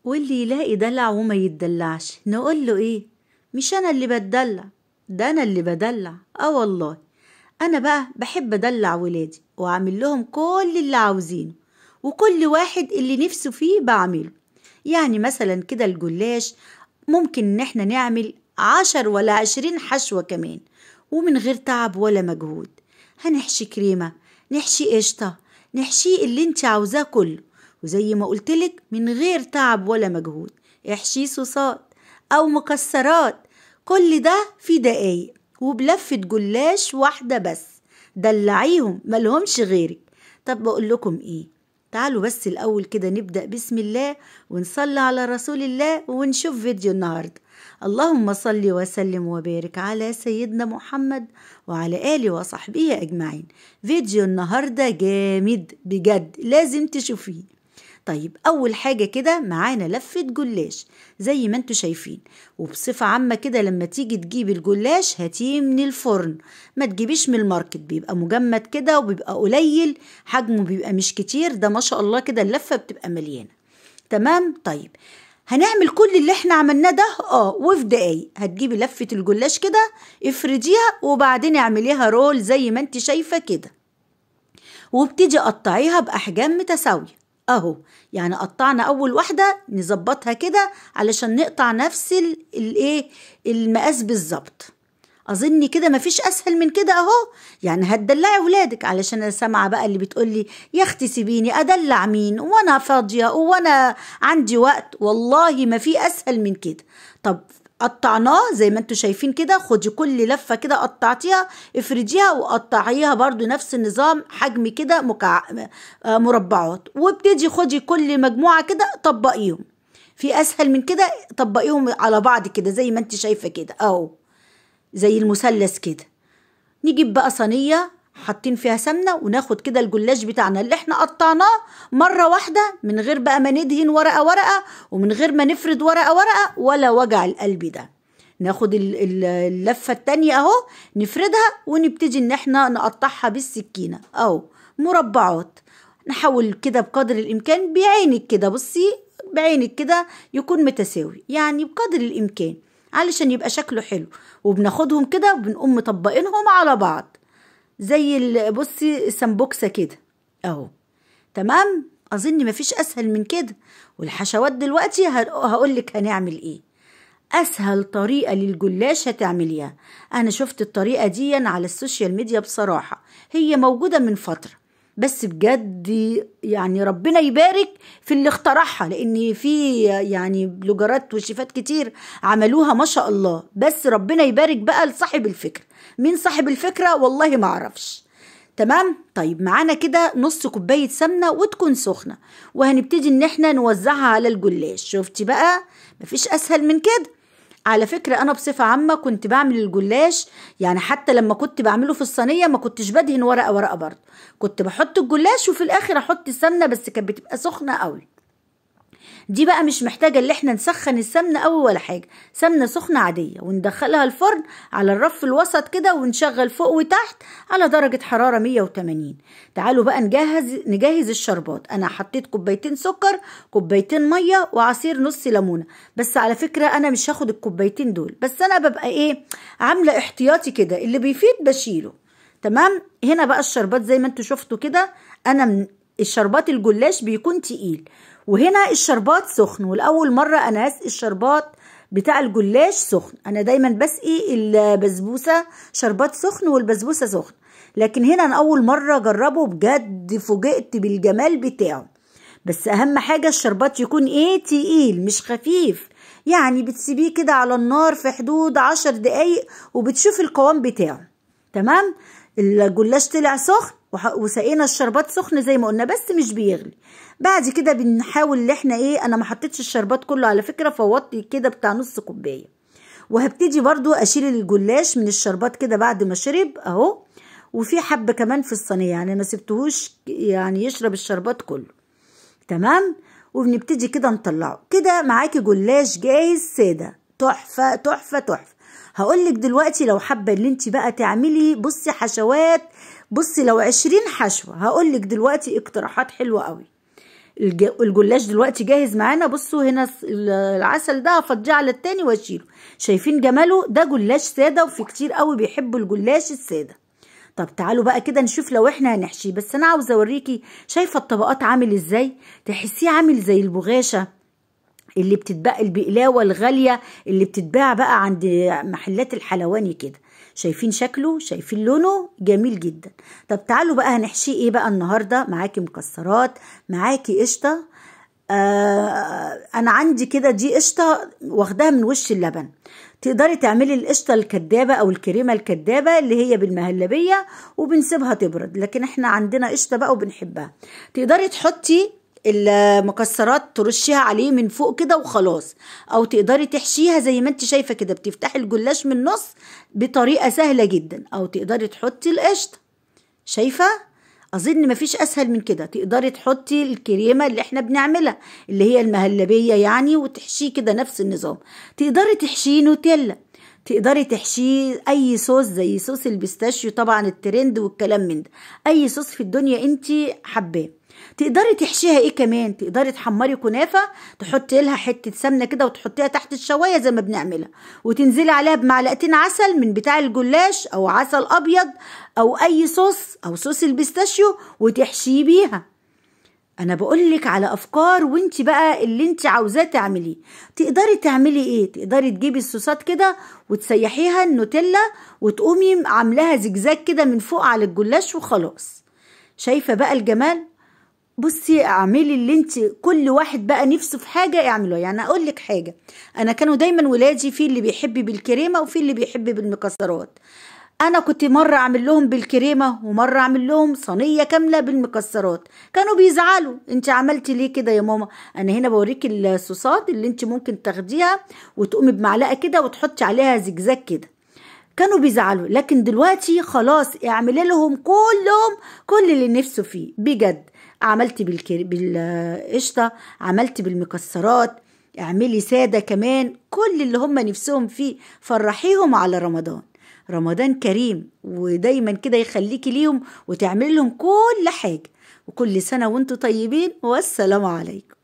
واللي يلاقي دلع وما يتدلعش نقول له ايه؟ مش انا اللي بتدلع، ده انا اللي بدلع. والله انا بقى بحب ادلع ولادي واعمل لهم كل اللي عاوزينه، وكل واحد اللي نفسه فيه بعمله. يعني مثلا كده الجلاش ممكن ان احنا نعمل 10 ولا 20 حشوة كمان، ومن غير تعب ولا مجهود. هنحشي كريمة، نحشي قشطة، نحشي اللي انت عاوزاه كله، وزي ما قلتلك من غير تعب ولا مجهود. احشي صوصات او مكسرات، كل ده في دقايق وبلفة جلاش واحدة بس. دلعيهم ملهمش غيرك. طب بقول لكم ايه، تعالوا بس الأول كده نبدأ بسم الله ونصلي على رسول الله ونشوف فيديو النهاردة. اللهم صل وسلم وبارك على سيدنا محمد وعلى آله وصحبه أجمعين. فيديو النهاردة جامد بجد، لازم تشوفيه. طيب أول حاجة كده معانا لفة جلاش زي ما انتوا شايفين. وبصفة عامة كده لما تيجي تجيب الجلاش هاتيه من الفرن، ما تجيبيش من الماركت، بيبقى مجمد كده وبيبقى قليل، حجمه بيبقى مش كتير. ده ما شاء الله كده اللفة بتبقى مليانة. تمام. طيب هنعمل كل اللي احنا عملناه ده وفي دقايق. هتجيبي لفة الجلاش كده افرديها وبعدين اعمليها رول زي ما انت شايفة كده، وابتدي قطعيها بأحجام متساوية اهو. يعني قطعنا اول واحدة نظبطها كده علشان نقطع نفس الايه المقاس بالظبط. اظن كده مفيش اسهل من كده اهو. يعني هتدلعي ولادك، علشان انا سامعه بقى اللي بتقولي يا اختي سيبيني ادلع مين وانا فاضيه وانا عندي وقت. والله ما في اسهل من كده. طب قطعناه زي ما انتوا شايفين كده. خدي كل لفه كده قطعتيها افرديها وقطعيها برضو نفس النظام، حجم كده مربعات، وابتدي خدي كل مجموعه كده طبقيهم. في اسهل من كده؟ طبقيهم على بعض كده زي ما انت شايفه كده اهو، زي المثلث كده. نجيب بقى صينية حاطين فيها سمنة، وناخد كده الجلاش بتاعنا اللي احنا قطعناه مرة واحدة، من غير بقى ما ندهن ورقة ورقة، ومن غير ما نفرد ورقة ورقة ولا وجع القلب ده. ناخد اللفة التانية اهو نفردها، ونبتدي ان احنا نقطعها بالسكينة اهو مربعات. نحاول كده بقدر الامكان بعينك كده، بصي بعينك كده يكون متساوي، يعني بقدر الامكان علشان يبقى شكله حلو. وبناخدهم كده وبنقوم مطبقينهم على بعض زي بصي السمبوكسة كده اهو. تمام. اظن مفيش اسهل من كده. والحشوات دلوقتي هقولك هنعمل ايه. اسهل طريقة للجلاش هتعمليها، انا شفت الطريقة دي على السوشيال ميديا، بصراحة هي موجودة من فترة، بس بجد يعني ربنا يبارك في اللي اخترعها، لان في يعني بلوجرات وشيفات كتير عملوها ما شاء الله. بس ربنا يبارك بقى لصاحب الفكرة. مين صاحب الفكرة؟ والله ما اعرفش. تمام. طيب معانا كده نص كوباية سمنة وتكون سخنة، وهنبتدي ان احنا نوزعها على الجلاش. شفتي بقى مفيش اسهل من كده. على فكرة أنا بصفة عامة كنت بعمل الجلاش، يعني حتى لما كنت بعمله في الصينية ما كنتش بدهن ورقة ورقة برضه، كنت بحط الجلاش وفي الآخر أحط السمنة، بس كانت بتبقى سخنة قوي. دي بقى مش محتاجة اللي احنا نسخن السمنة قوي ولا حاجة، سمنة سخنة عادية، وندخلها الفرن على الرف الوسط كده، ونشغل فوق وتحت على درجة حرارة 180. تعالوا بقى نجهز الشربات. انا حطيت كوبايتين سكر، كوبايتين مية، وعصير نص ليمونة. بس على فكرة انا مش هاخد الكوبايتين دول، بس انا ببقى ايه عاملة احتياطي كده، اللي بيفيد بشيله. تمام. هنا بقى الشربات زي ما انتوا شفتوا كده، انا من الشربات الجلاش بيكون تقيل، وهنا الشربات سخن. والأول مرة أنا هسقي الشربات بتاع الجلاش سخن. أنا دايما بسقي البسبوسة شربات سخن والبسبوسة سخن، لكن هنا أنا أول مرة أجربه، بجد فوجئت بالجمال بتاعه. بس أهم حاجة الشربات يكون تقيل مش خفيف، يعني بتسيبيه كده على النار في حدود 10 دقايق وبتشوف القوام بتاعه. تمام. الجلاش طلع سخن وسقينا الشربات سخن زي ما قلنا، بس مش بيغلي. بعد كده بنحاول ان احنا انا ما حطيتش الشربات كله على فكرة، فوطي كده بتاع نص كوباية. وهبتدي برضو اشيل الجلاش من الشربات كده بعد ما شرب اهو. وفي حبة كمان في الصينية، يعني ما سبتهوش يعني يشرب الشربات كله. تمام. وبنبتدي كده نطلعه كده. معاكي جلاش جاهز سادة، تحفة تحفة تحفة. هقولك دلوقتي لو حابة اللي انت بقى تعملي بصي حشوات، بصي لو 20 حشوة، هقولك دلوقتي اقتراحات حلوة قوي. الجلاش دلوقتي جاهز معانا. بصوا هنا العسل ده هفضيه على التاني واشيله. شايفين جماله؟ ده جلاش ساده، وفي كتير قوي بيحبوا الجلاش الساده. طب تعالوا بقى كده نشوف لو احنا هنحشيه. بس انا عاوزه اوريكي، شايفه الطبقات عامل ازاي؟ تحسيه عامل زي البغاشه اللي بتتباع، البقلاوه الغاليه اللي بتتباع بقى عند محلات الحلواني كده. شايفين شكله؟ شايفين لونه؟ جميل جدا. طب تعالوا بقى هنحشيه ايه بقى النهارده؟ معاكي مكسرات، معاكي قشطه. انا عندي كده دي قشطه واخداها من وش اللبن. تقدري تعملي القشطه الكدابه او الكريمه الكدابه اللي هي بالمهلبيه وبنسيبها تبرد، لكن احنا عندنا قشطه بقى وبنحبها. تقدري تحطي المكسرات ترشيها عليه من فوق كده وخلاص، او تقدري تحشيها زي ما انت شايفه كده، بتفتحي الجلاش من النص بطريقه سهله جدا، او تقدري تحطي القشطه. شايفه؟ اظن مفيش اسهل من كده. تقدري تحطي الكريمه اللي احنا بنعملها اللي هي المهلبيه يعني، وتحشيه كده نفس النظام. تقدري تحشيه نوتيلا، تقدري تحشيه اي صوص زي صوص البيستاشيو طبعا الترند والكلام من ده، اي صوص في الدنيا انت حباه. تقدري تحشيها ايه كمان؟ تقدري تحمري كنافه، تحطي لها حته سمنه كده وتحطيها تحت الشوايه زي ما بنعملها، وتنزلي عليها بمعلقتين عسل من بتاع الجلاش او عسل ابيض او اي صوص او صوص البيستاشيو وتحشيه بيها. انا بقولك على افكار، وانت بقى اللي انت عاوزاه تعمليه. تقدري تعملي ايه؟ تقدري تجيبي الصوصات كده وتسيحيها النوتيلا وتقومي عاملاها زجزاج كده من فوق على الجلاش وخلاص. شايفه بقى الجمال؟ بصي اعملي اللي انت، كل واحد بقى نفسه في حاجه اعملوها. يعني اقول لك حاجه، انا كانوا دايما ولادي في اللي بيحب بالكريمه وفي اللي بيحب بالمكسرات. انا كنت مره اعمل لهم بالكريمه ومره اعمل لهم صينيه كامله بالمكسرات، كانوا بيزعلوا. انت عملتي ليه كده يا ماما؟ انا هنا بوريكي الصوصات اللي انت ممكن تاخديها وتقومي بمعلقه كده وتحطي عليها زجزاج كده. كانوا بيزعلوا، لكن دلوقتي خلاص اعملي لهم كلهم كل اللي نفسه فيه بجد. عملتي بالقشطه، عملتي بالمكسرات، اعملي ساده كمان، كل اللي هم نفسهم فيه. فرحيهم على رمضان. رمضان كريم، ودايما كده يخليكي ليهم وتعملي لهم كل حاجه. وكل سنه وانتم طيبين، والسلام عليكم.